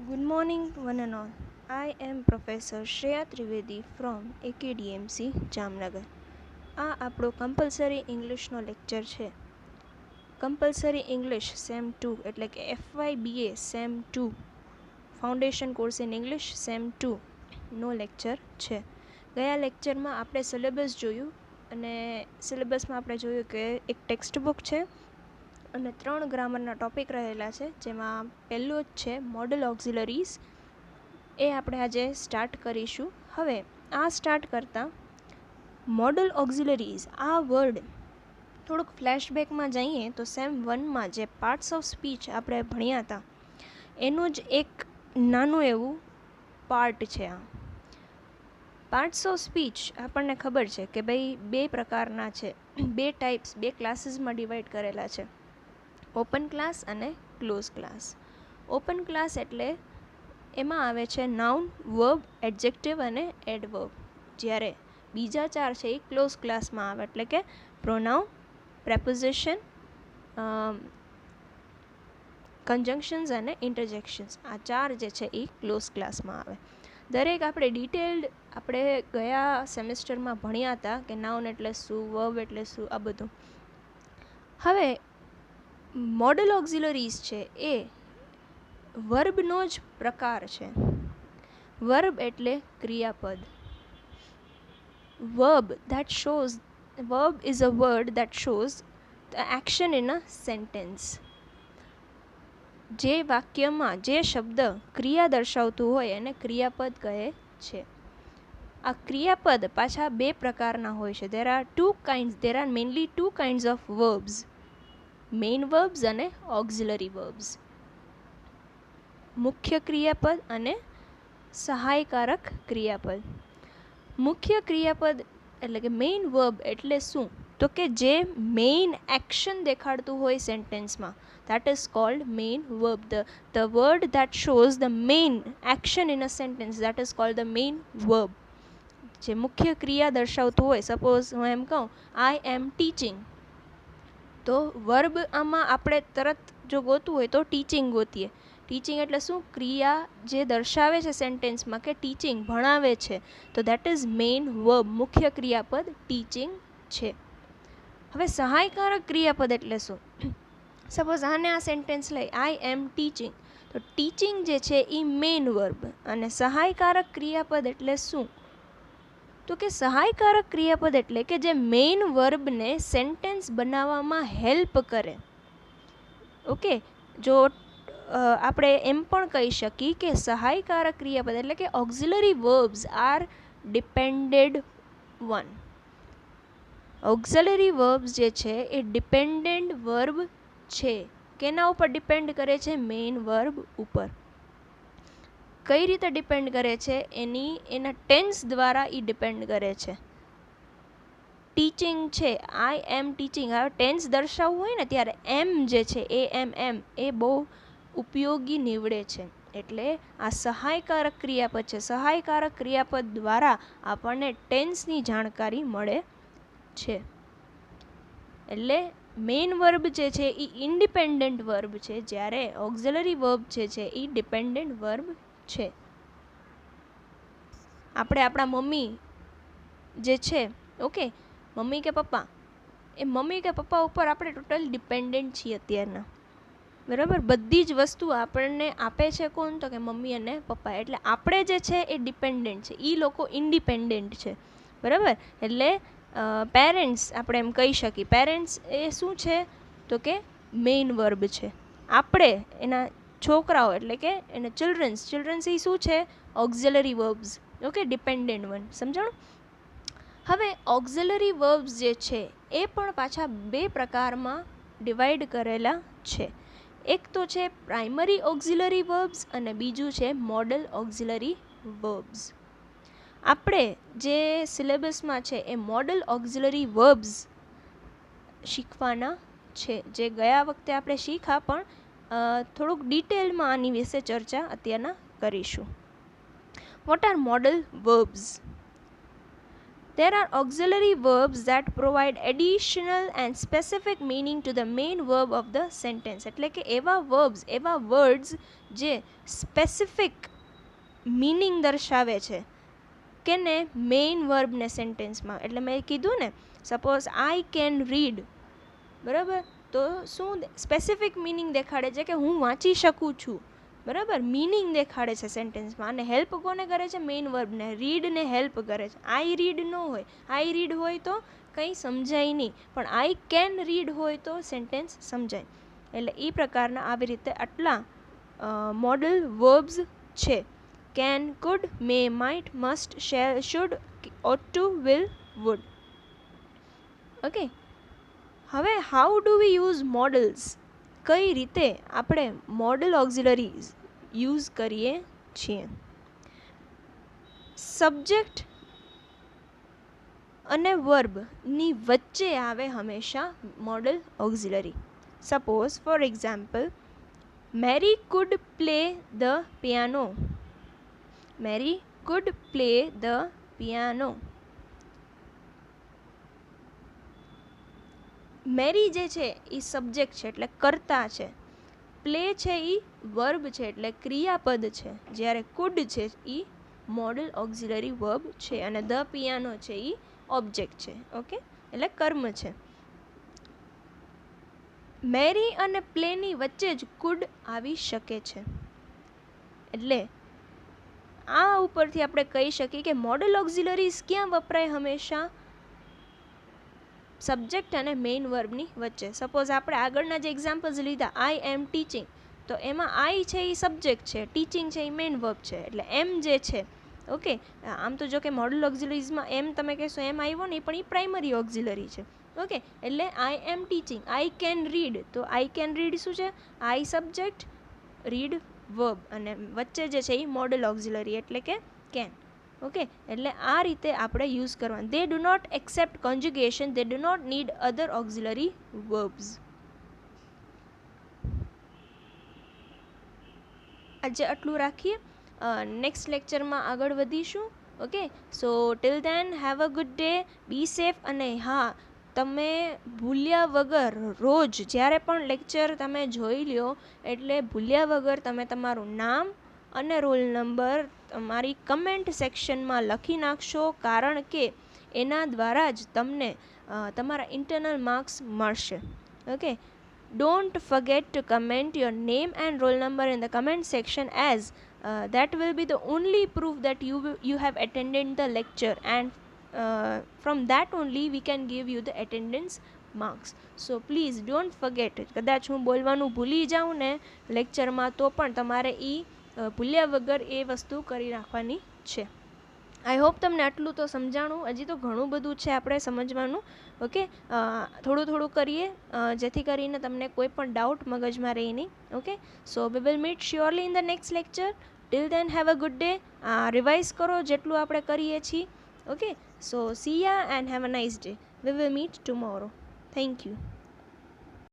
Good morning, one and all. I am Professor Shreya Trivedi from AKDMC Jamnagar. આ આપણો compulsory ઇંગ્લિશનો lecture છે. Compulsory English sem 2 એટલે કે FYBA sem 2 foundation course in English sem 2 નો lecture છે. ગયા લેક્ચરમાં આપણે સિલેબસ જોયું અને સિલેબસમાં આપણે જોયું કે એક ટેક્સ્ટ બુક છે અને 3 ગ્રામરના ટોપિક રહેલા છે, જેમાં પહેલો જ છે મોડલ ઓક્ઝિલરીઝ. એ આપણે આજે સ્ટાર્ટ કરીશું. હવે આ સ્ટાર્ટ કરતાં મોડલ ઓક્ઝિલરીઝ આ વર્ડ થોડુંક ફ્લેશબેકમાં જઈએ તો સેમ 1માં જે પાર્ટ્સ ઓફ સ્પીચ આપણે ભણ્યા હતા એનું જ એક નાનું એવું પાર્ટ છે. આ પાર્ટ્સ ઓફ સ્પીચ આપણને ખબર છે કે ભાઈ બે પ્રકારના છે, બે ટાઈપ્સ, બે ક્લાસીસમાં ડિવાઈડ કરેલા છે, ઓપન ક્લાસ અને ક્લોઝ ક્લાસ. ઓપન ક્લાસ એટલે એમાં આવે છે નાઉન, વર્બ, એડજેક્ટિવ અને એડવર્બ. જ્યારે બીજા ચાર છે એ ક્લોઝ ક્લાસમાં આવે, એટલે કે પ્રોનાઉન, પ્રેપોઝિશન, કન્જંક્શન્સ અને ઇન્ટરજેક્શન્સ. આ ચાર જે છે એ ક્લોઝ ક્લાસમાં આવે. દરેક આપણે ડિટેલ્ડ આપણે ગયા સેમેસ્ટરમાં ભણ્યા હતા કે નાઉન એટલે શું, વર્બ એટલે શું, આ બધું. હવે મોડલ ઓક્ઝિલરીઝ છે એ વર્બનો જ પ્રકાર છે. વર્બ એટલે ક્રિયાપદ. Verb is a word that shows the action in a sentence. જે વાક્યમાં જે શબ્દ ક્રિયા દર્શાવતું હોય એને ક્રિયાપદ કહે છે. આ ક્રિયાપદ પાછા બે પ્રકારના હોય છે. there are mainly two kinds of verbs, main verbs અને auxiliary verbs. મુખ્ય ક્રિયાપદ અને સહાયકારક ક્રિયાપદ. મુખ્ય ક્રિયાપદ એટલે કે મેઇન વર્બ એટલે શું? તો કે જે મેઇન એક્શન દેખાડતું હોય સેન્ટેન્સમાં, that is called main verb. The word that shows the main action in a sentence, that is called the main verb. જે મુખ્ય ક્રિયા દર્શાવતું હોય, સપોઝ હું એમ કહું I am teaching, તો વર્બ આમાં આપણે તરત જો ગોતવું હોય તો ટીચિંગ ગોતીએ. ટીચિંગ એટલે શું? ક્રિયા જે દર્શાવે છે સેન્ટેન્સમાં કે ટીચિંગ ભણાવે છે, તો દેટ ઇઝ મેઇન વર્બ, મુખ્ય ક્રિયાપદ ટીચિંગ છે. હવે સહાયકારક ક્રિયાપદ એટલે શું? સપોઝ આને આ સેન્ટેન્સ લઈ આઈ એમ ટીચિંગ, તો ટીચિંગ જે છે એ મેઇન વર્બ અને સહાયકારક ક્રિયાપદ એટલે શું? તો કે સહાયકારક ક્રિયાપદ એટલે કે જે મેઇન વર્બને સેન્ટેન્સ બનાવવામાં હેલ્પ કરે. ઓકે, જો આપણે એમ પણ કહી શકીએ કે સહાયકારક ક્રિયાપદ એટલે કે auxiliary verbs are dependent one. Auxiliary verbs જે છે એ ડિપેન્ડન્ટ વર્બ છે. કેના ઉપર ડિપેન્ડ કરે છે? મેઇન વર્બ ઉપર. કઈ રીતે ડિપેન્ડ કરે છે? એના ટેન્સ દ્વારા એ ડિપેન્ડ કરે છે. ટીચિંગ છે, આઈ એમ ટીચિંગ, હવે ટેન્સ દર્શાવવું હોય ને ત્યારે એમ જે છે એ બહુ ઉપયોગી નીવડે છે. એટલે આ સહાયકારક ક્રિયાપદ છે. સહાયકારક ક્રિયાપદ દ્વારા આપણને ટેન્સની જાણકારી મળે છે. એટલે મેઇન વર્બ જે છે એ ઇન્ડિપેન્ડન્ટ વર્બ છે, જ્યારે ઓક્ઝિલરી વર્બ જે છે એ ડિપેન્ડન્ટ વર્બ છે. આપણે આપણા મમ્મી જે છે, ઓકે, મમ્મી કે પપ્પા, એ મમ્મી કે પપ્પા ઉપર આપણે ટોટલ ડિપેન્ડન્ટ છીએ અત્યારના. બરાબર, બધી જ વસ્તુ આપણને આપે છે કોણ? તો કે મમ્મી અને પપ્પા. એટલે આપણે જે છે એ ડિપેન્ડન્ટ છે, એ લોકો ઇન્ડિપેન્ડન્ટ છે. બરાબર, એટલે પેરેન્ટ્સ આપણે એમ કહી શકીએ. પેરેન્ટ્સ એ શું છે? તો કે મેઇન વર્બ છે. આપણે એના છોકરાઓ એટલે કે એના ચિલ્ડ્રન્સ એ શું છે? Auxiliary verbs. Okay, dependent one. સમજાણું? હવે ઓક્ઝિલરી વર્બ્સ જે છે એ પણ પાછા બે પ્રકારમાં ડિવાઈડ કરેલા છે. એક તો છે પ્રાઇમરી ઓક્ઝિલરી વર્બ્સ અને બીજું છે મોડલ ઓક્ઝિલરી વર્બ્સ. આપણે જે સિલેબસમાં છે એ મોડલ ઓક્ઝિલરી વર્બ્સ શીખવાના છે, જે ગયા વખતે આપણે શીખા, પણ થોડુંક ડિટેલમાં આની વિશે ચર્ચા અત્યારના કરીશું. What are model verbs? There are auxiliary verbs that provide additional and specific meaning to the main verb of the sentence. એટલે કે એવા verbs, એવા words જે specific meaning દર્શાવે છે કેને મેઇન વર્બને સેન્ટેન્સમાં. એટલે મેં કીધું ને, સપોઝ આઈ કેન રીડ, બરાબર, તો શું સ્પેસિફિક મિનિંગ દેખાડે છે કે હું વાંચી શકું છું, બરાબર, મિનિંગ દેખાડે છે સેન્ટેન્સમાં. અને હેલ્પ કોને કરે છે? મેઇન વર્બને. રીડને હેલ્પ કરે છે. આઈ રીડ ન હોય, આઈ રીડ હોય તો કંઈ સમજાય નહીં, પણ આઈ કેન રીડ હોય તો સેન્ટેન્સ સમજાય. એટલે એ પ્રકારના આવી રીતે આટલા મોડલ વર્બ્સ છે. Can, could, may, might, must, shall, should, ought to, will, would. Okay, હવે how do we use models? કઈ રીતે આપણે મોડલ ઓક્ઝિલરીઝ યુઝ કરીએ છીએ? સબ્જેક્ટ અને વર્બની વચ્ચે આવે હંમેશા modal auxiliary. Suppose for example, Mary could play the piano. Mary could play the piano. Mary જે છે એ સબ્જેક્ટ છે એટલે કર્તા છે. પ્લે છે એ વર્બ છે એટલે ક્રિયાપદ છે. જ્યારે કુડ છે એ મોડલ ઓક્ઝિલરી વર્બ છે. અને ધ પિયાનો છે એ ઓબ્જેક્ટ છે. ઓકે, એટલે કર્મ છે. મેરી અને પ્લેની વચ્ચે જ કુડ આવી શકે છે. એટલે આ ઉપરથી આપણે કહી શકીએ કે મોડલ ઓક્ઝિલરીઝ ક્યાં વપરાય? હંમેશા સબ્જેક્ટ અને મેઇન વર્બની વચ્ચે. સપોઝ આપણે આગળના જે એક્ઝામ્પલ્સ લીધા, આઈ એમ ટીચિંગ, તો એમાં આઈ છે એ સબ્જેક્ટ છે, ટીચિંગ છે એ મેઇન વર્બ છે. એટલે એમ જે છે, ઓકે, આમ તો જો કે મોડલ ઓક્ઝિલરીઝમાં એમ તમે કહેશો એમ આવ્યો નહીં, પણ એ પ્રાઇમરી ઓક્ઝિલરી છે. ઓકે, એટલે આઈ એમ ટીચિંગ, આઈ કેન રીડ, તો આઈ કેન રીડ શું છે? આઈ સબ્જેક્ટ, રીડ વર્બ, અને વચ્ચે જે છે એ મોડલ ઓક્ઝિલરી એટલે કે કેન. ઓકે, એટલે આ રીતે આપણે યુઝ કરવાનું. They do not accept conjugation, they do not need other auxiliary verbs. આજે આટલું રાખીએ, નેક્સ્ટ લેક્ચરમાં આગળ વધીશું. Okay, so till then have a good day, be safe. અને હા, તમે ભૂલ્યા વગર રોજ જ્યારે પણ લેક્ચર તમે જોઈ લ્યો એટલે ભૂલ્યા વગર તમે તમારું નામ અને રોલ નંબર તમારી કમેન્ટ સેક્શનમાં લખી નાખશો, કારણ કે એના દ્વારા જ તમને તમારા ઇન્ટરનલ માર્ક્સ મળશે. Okay, don't forget to comment your name and roll number in the comment section, as that will be the only proof that you have attended the lecture, and from that only we can give you the attendance marks. So please don't forget. કદાચ હું બોલવાનું ભૂલી જાઉં ને લેક્ચરમાં તો પણ તમારે એ ભૂલ્યા વગર એ વસ્તુ કરી નાખવાની છે. આઈ હોપ તમને આટલું તો સમજાણું. હજી તો ઘણું બધું છે આપણે સમજવાનું. ઓકે, થોડું થોડું કરીએ જેથી કરીને તમને કોઈ પણ ડાઉટ મગજમાં રહે નહીં. Okay, so we will meet surely in the next lecture. Till then have a good day. Revise કરો જેટલું આપણે કરીએ છીએ. Okay, so see ya and have a nice day. We will meet tomorrow. Thank you.